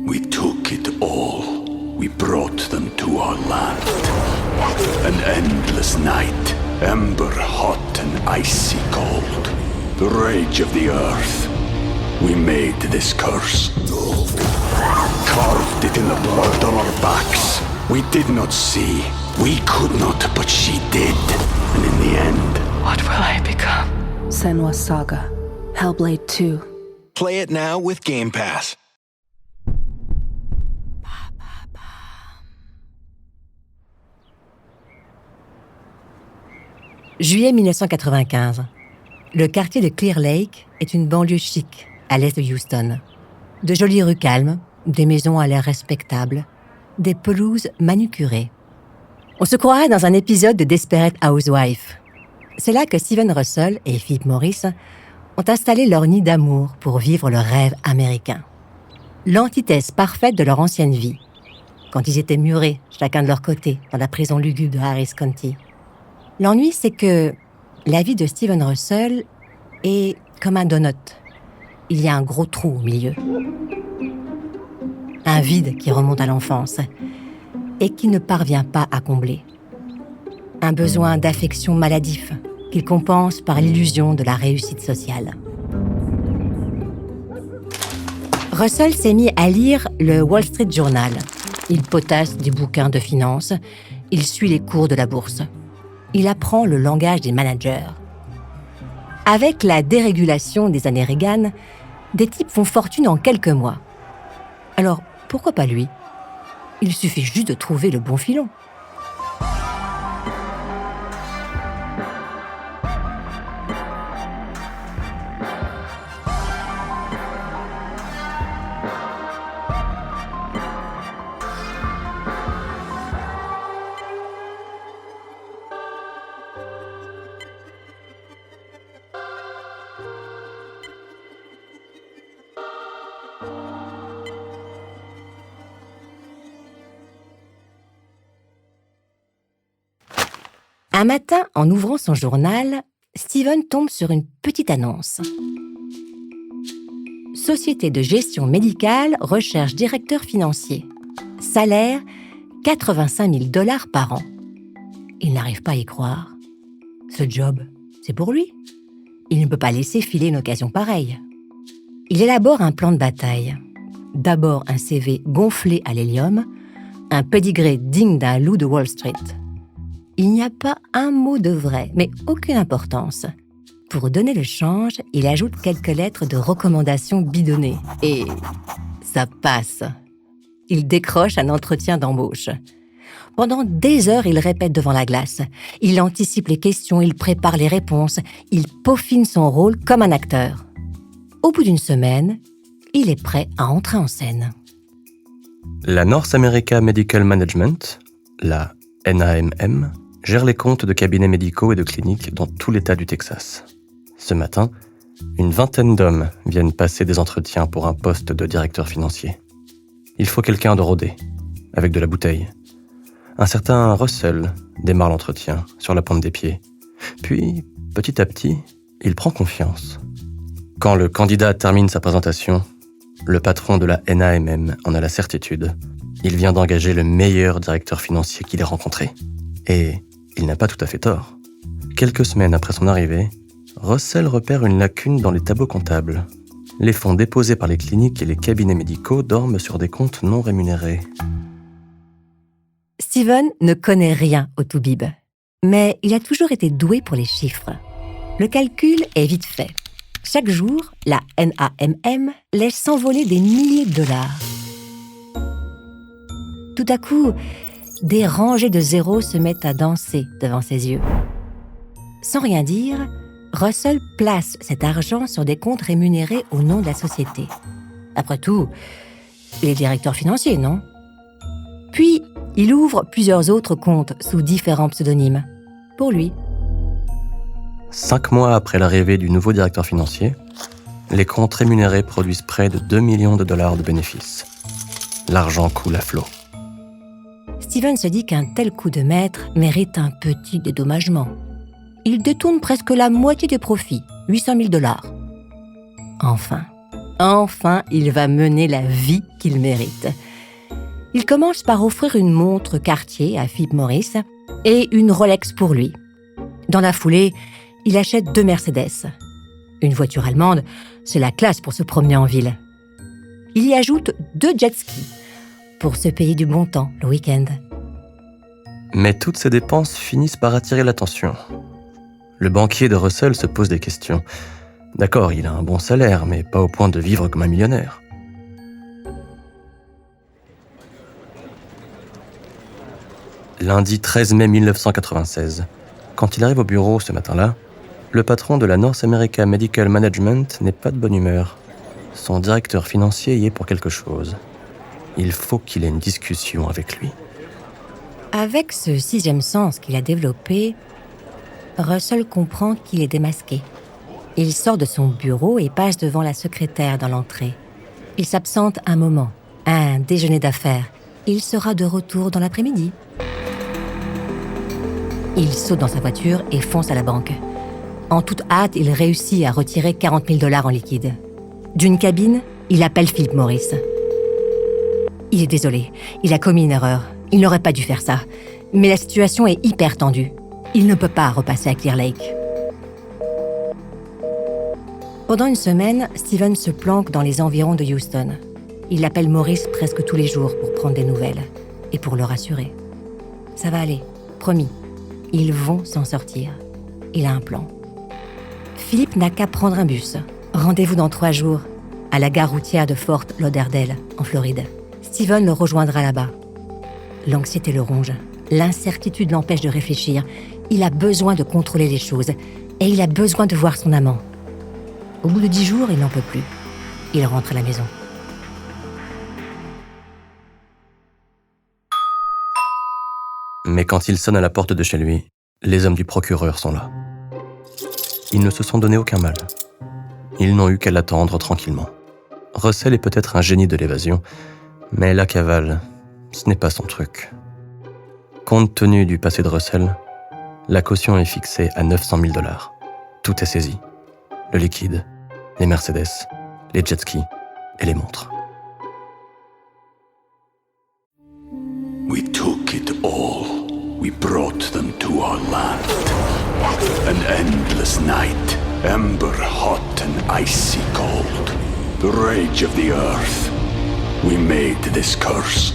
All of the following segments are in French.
We took it all. We brought them to our land. An endless night, ember hot and icy cold. The rage of the earth. We made this curse. Carved it in the blood on our backs. We did not see. We could not, but she did. And in the end... What will I become? Senua's Saga. Hellblade 2. Play it now with Game Pass. Juillet 1995. Le quartier de Clear Lake est une banlieue chic, à l'est de Houston. De jolies rues calmes, des maisons à l'air respectable, des pelouses manucurées. On se croirait dans un épisode de Desperate Housewives. C'est là que Steven Russell et Philip Morris ont installé leur nid d'amour pour vivre le rêve américain. L'antithèse parfaite de leur ancienne vie, quand ils étaient murés, chacun de leur côté, dans la prison lugubre de Harris County. L'ennui, c'est que la vie de Steven Russell est comme un donut. Il y a un gros trou au milieu. Un vide qui remonte à l'enfance et qui ne parvient pas à combler. Un besoin d'affection maladif qu'il compense par l'illusion de la réussite sociale. Russell s'est mis à lire le Wall Street Journal. Il potasse des bouquins de finance. Il suit les cours de la bourse. Il apprend le langage des managers. Avec la dérégulation des années Reagan, des types font fortune en quelques mois. Alors, pourquoi pas lui ? Il suffit juste de trouver le bon filon. Un matin, en ouvrant son journal, Steven tombe sur une petite annonce. Société de gestion médicale recherche directeur financier. Salaire, 85 000 $ par an. Il n'arrive pas à y croire. Ce job, c'est pour lui. Il ne peut pas laisser filer une occasion pareille. Il élabore un plan de bataille. D'abord un CV gonflé à l'hélium, un pédigré digne d'un loup de Wall Street. Il n'y a pas un mot de vrai, mais aucune importance. Pour donner le change, il ajoute quelques lettres de recommandation bidonnées. Et ça passe. Il décroche un entretien d'embauche. Pendant des heures, il répète devant la glace. Il anticipe les questions, il prépare les réponses. Il peaufine son rôle comme un acteur. Au bout d'une semaine, il est prêt à entrer en scène. La North America Medical Management, la NAMM, gère les comptes de cabinets médicaux et de cliniques dans tout l'État du Texas. Ce matin, une vingtaine d'hommes viennent passer des entretiens pour un poste de directeur financier. Il faut quelqu'un de rodé, avec de la bouteille. Un certain Russell démarre l'entretien sur la pointe des pieds. Puis, petit à petit, il prend confiance. Quand le candidat termine sa présentation, le patron de la NAMM en a la certitude. Il vient d'engager le meilleur directeur financier qu'il ait rencontré. Et il n'a pas tout à fait tort. Quelques semaines après son arrivée, Russell repère une lacune dans les tableaux comptables. Les fonds déposés par les cliniques et les cabinets médicaux dorment sur des comptes non rémunérés. Steven ne connaît rien au toubib, mais il a toujours été doué pour les chiffres. Le calcul est vite fait. Chaque jour, la NAMM laisse s'envoler des milliers de dollars. Tout à coup, des rangées de zéros se mettent à danser devant ses yeux. Sans rien dire, Russell place cet argent sur des comptes rémunérés au nom de la société. Après tout, il est directeur financier, non ? Puis, il ouvre plusieurs autres comptes sous différents pseudonymes. Pour lui. 5 mois après l'arrivée du nouveau directeur financier, les comptes rémunérés produisent près de 2 millions de dollars de bénéfices. L'argent coule à flot. Steven se dit qu'un tel coup de maître mérite un petit dédommagement. Il détourne presque la moitié des profits, 800 000 $. Enfin, Enfin, il va mener la vie qu'il mérite. Il commence par offrir une montre Cartier à Philip Morris et une Rolex pour lui. Dans la foulée, il achète 2 Mercedes. Une voiture allemande, c'est la classe pour se promener en ville. Il y ajoute 2 jet skis pour se payer du bon temps le week-end. Mais toutes ces dépenses finissent par attirer l'attention. Le banquier de Russell se pose des questions. D'accord, il a un bon salaire, mais pas au point de vivre comme un millionnaire. Lundi 13 mai 1996. Quand il arrive au bureau ce matin-là, le patron de la North America Medical Management n'est pas de bonne humeur. Son directeur financier y est pour quelque chose. Il faut qu'il ait une discussion avec lui. Avec ce 6e sens qu'il a développé, Russell comprend qu'il est démasqué. Il sort de son bureau et passe devant la secrétaire dans l'entrée. Il s'absente un moment, un déjeuner d'affaires. Il sera de retour dans l'après-midi. Il saute dans sa voiture et fonce à la banque. En toute hâte, il réussit à retirer 40 000 $ en liquide. D'une cabine, il appelle Philip Morris. Il est désolé, il a commis une erreur. Il n'aurait pas dû faire ça. Mais la situation est hyper tendue. Il ne peut pas repasser à Clear Lake. Pendant une semaine, Steven se planque dans les environs de Houston. Il appelle Morris presque tous les jours pour prendre des nouvelles et pour le rassurer. Ça va aller, promis. Ils vont s'en sortir. Il a un plan. Philippe n'a qu'à prendre un bus. Rendez-vous dans 3 jours, à la gare routière de Fort Lauderdale, en Floride. Steven le rejoindra là-bas. L'anxiété le ronge. L'incertitude l'empêche de réfléchir. Il a besoin de contrôler les choses. Et il a besoin de voir son amant. Au bout de 10 jours, il n'en peut plus. Il rentre à la maison. Mais quand il sonne à la porte de chez lui, les hommes du procureur sont là. Ils ne se sont donné aucun mal. Ils n'ont eu qu'à l'attendre tranquillement. Russell est peut-être un génie de l'évasion, mais la cavale, ce n'est pas son truc. Compte tenu du passé de Russell, la caution est fixée à 900 000 $. Tout est saisi. Le liquide, les Mercedes, les jet skis et les montres. We took it all. We brought them to our land. An endless night, ember hot and icy cold. The rage of the earth. We made this curse.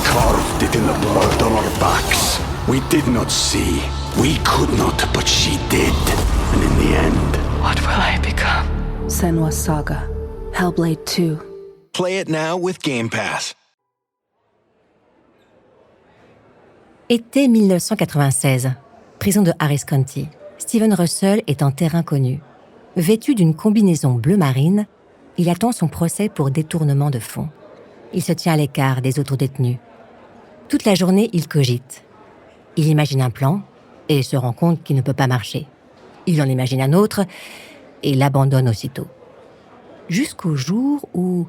Carved it in the blood on our backs. We did not see. We could not, but she did. And in the end, What will I become? Senua's Saga. Hellblade 2. Play it now with Game Pass. Été 1996, prison de Harris County. Steven Russell est en terrain connu. Vêtu d'une combinaison bleu marine, il attend son procès pour détournement de fonds. Il se tient à l'écart des autres détenus. Toute la journée, il cogite. Il imagine un plan et se rend compte qu'il ne peut pas marcher. Il en imagine un autre et l'abandonne aussitôt. Jusqu'au jour où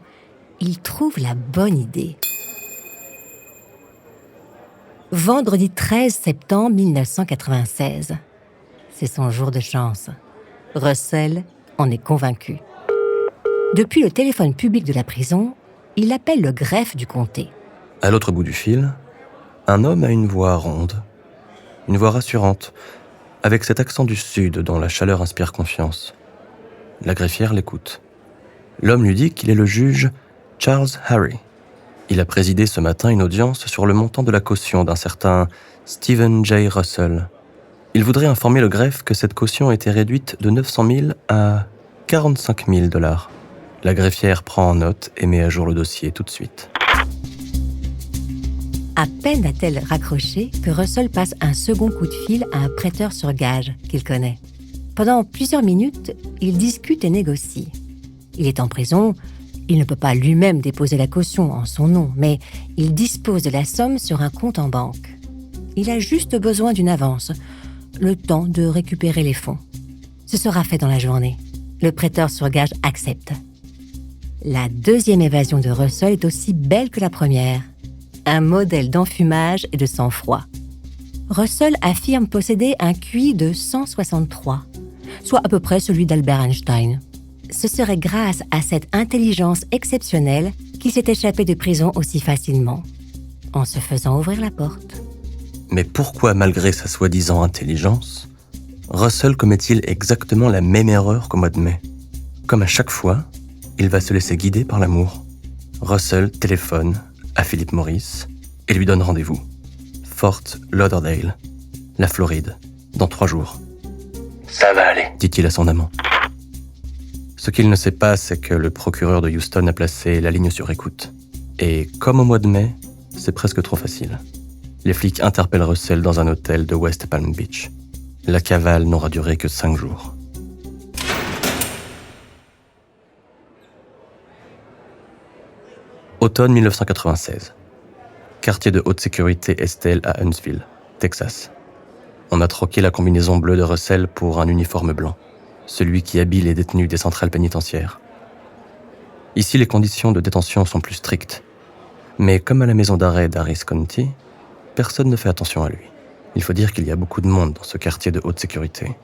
il trouve la bonne idée. Vendredi 13 septembre 1996. C'est son jour de chance. Russell en est convaincu. Depuis le téléphone public de la prison, il appelle le greffe du comté. À l'autre bout du fil, un homme a une voix ronde, une voix rassurante, avec cet accent du Sud dont la chaleur inspire confiance. La greffière l'écoute. L'homme lui dit qu'il est le juge Charles Harry. Il a présidé ce matin une audience sur le montant de la caution d'un certain Steven J. Russell. Il voudrait informer le greffe que cette caution a été réduite de 900 000 à 45 000 $. La greffière prend en note et met à jour le dossier tout de suite. À peine a-t-elle raccroché que Russell passe un second coup de fil à un prêteur sur gage qu'il connaît. Pendant plusieurs minutes, il discute et négocie. Il est en prison, il ne peut pas lui-même déposer la caution en son nom, mais il dispose de la somme sur un compte en banque. Il a juste besoin d'une avance, le temps de récupérer les fonds. Ce sera fait dans la journée. Le prêteur sur gage accepte. La deuxième évasion de Russell est aussi belle que la première. Un modèle d'enfumage et de sang-froid. Russell affirme posséder un QI de 163, soit à peu près celui d'Albert Einstein. ce serait grâce à cette intelligence exceptionnelle qu'il s'est échappé de prison aussi facilement, en se faisant ouvrir la porte. Mais pourquoi, malgré sa soi-disant intelligence, Russell commet-il exactement la même erreur qu'au mois de mai ? Comme à chaque fois, il va se laisser guider par l'amour. Russell téléphone à Philip Morris et lui donne rendez-vous. Fort Lauderdale, la Floride, dans 3 jours. « Ça va aller », dit-il à son amant. Ce qu'il ne sait pas, c'est que le procureur de Houston a placé la ligne sur écoute. Et comme au mois de mai, c'est presque trop facile. Les flics interpellent Russell dans un hôtel de West Palm Beach. La cavale n'aura duré que 5 jours. Automne 1996. Quartier de haute sécurité Estelle à Huntsville, Texas. On a troqué la combinaison bleue de Russell pour un uniforme blanc, celui qui habille les détenus des centrales pénitentiaires. Ici, les conditions de détention sont plus strictes. Mais comme à la maison d'arrêt d'Harris County, personne ne fait attention à lui. Il faut dire qu'il y a beaucoup de monde dans ce quartier de haute sécurité.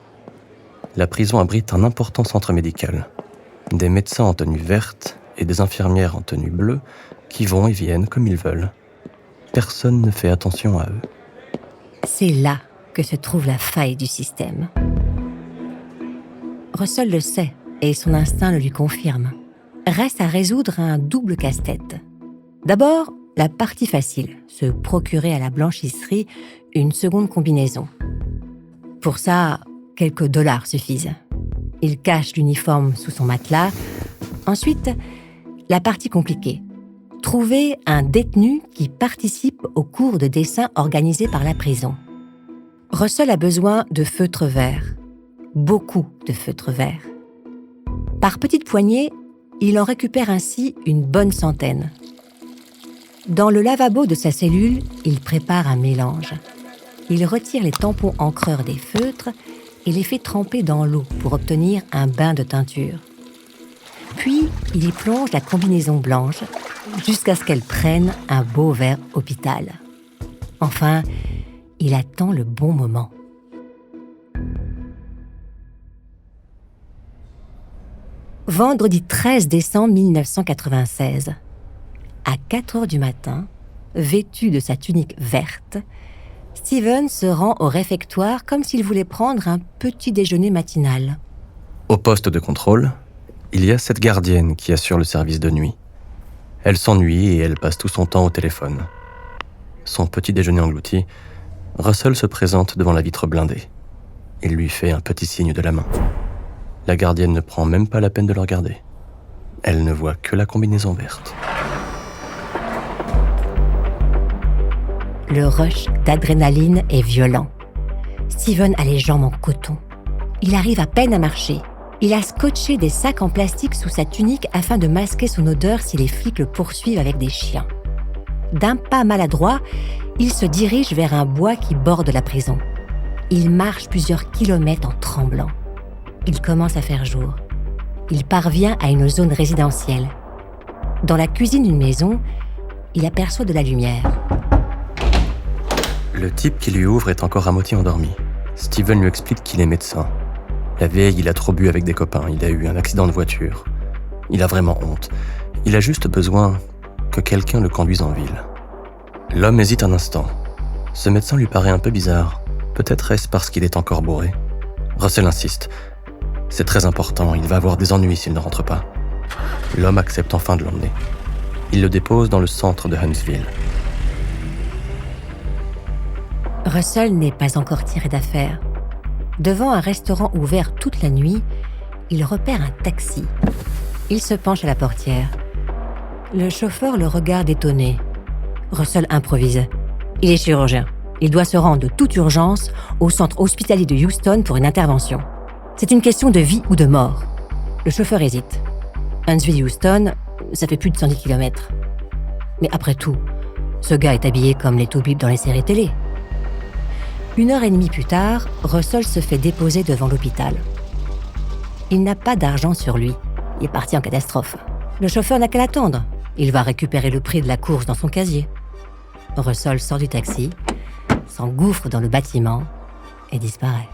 La prison abrite un important centre médical. Des médecins en tenue verte et des infirmières en tenue bleue qui vont et viennent comme ils veulent. Personne ne fait attention à eux. C'est là que se trouve la faille du système. Russell le sait et son instinct le lui confirme. Reste à résoudre un double casse-tête. D'abord, la partie facile, se procurer à la blanchisserie une seconde combinaison. Pour ça, quelques dollars suffisent. Il cache l'uniforme sous son matelas. Ensuite, la partie compliquée. Trouver un détenu qui participe au cours de dessin organisé par la prison. Russell a besoin de feutres verts. Beaucoup de feutres verts. Par petites poignées, il en récupère ainsi une bonne centaine. Dans le lavabo de sa cellule, il prépare un mélange. Il retire les tampons encreurs des feutres et les fait tremper dans l'eau pour obtenir un bain de teinture. Puis, il y plonge la combinaison blanche jusqu'à ce qu'elle prenne un beau vert hôpital. Enfin, il attend le bon moment. Vendredi 13 décembre 1996. À 4h du matin, vêtu de sa tunique verte, Steven se rend au réfectoire comme s'il voulait prendre un petit déjeuner matinal. Au poste de contrôle, il y a cette gardienne qui assure le service de nuit. Elle s'ennuie et elle passe tout son temps au téléphone. Son petit déjeuner englouti, Russell se présente devant la vitre blindée. Il lui fait un petit signe de la main. La gardienne ne prend même pas la peine de le regarder. Elle ne voit que la combinaison verte. Le rush d'adrénaline est violent. Steven a les jambes en coton. Il arrive à peine à marcher. Il a scotché des sacs en plastique sous sa tunique afin de masquer son odeur si les flics le poursuivent avec des chiens. D'un pas maladroit, il se dirige vers un bois qui borde la prison. Il marche plusieurs kilomètres en tremblant. Il commence à faire jour. Il parvient à une zone résidentielle. Dans la cuisine d'une maison, il aperçoit de la lumière. Le type qui lui ouvre est encore à moitié endormi. Steven lui explique qu'il est médecin. La veille, il a trop bu avec des copains, il a eu un accident de voiture. Il a vraiment honte. Il a juste besoin que quelqu'un le conduise en ville. L'homme hésite un instant. Ce médecin lui paraît un peu bizarre. Peut-être est-ce parce qu'il est encore bourré. Russell insiste. C'est très important, il va avoir des ennuis s'il ne rentre pas. L'homme accepte enfin de l'emmener. Il le dépose dans le centre de Huntsville. Russell n'est pas encore tiré d'affaire. Devant un restaurant ouvert toute la nuit, il repère un taxi. Il se penche à la portière. Le chauffeur le regarde étonné. Russell improvise. Il est chirurgien. Il doit se rendre de toute urgence au centre hospitalier de Houston pour une intervention. C'est une question de vie ou de mort. Le chauffeur hésite. Huntsville-Houston, ça fait plus de 110 km. Mais après tout, ce gars est habillé comme les toubibs dans les séries télé. 1h30 plus tard, Russell se fait déposer devant l'hôpital. Il n'a pas d'argent sur lui. Il est parti en catastrophe. Le chauffeur n'a qu'à l'attendre. Il va récupérer le prix de la course dans son casier. Russell sort du taxi, s'engouffre dans le bâtiment et disparaît.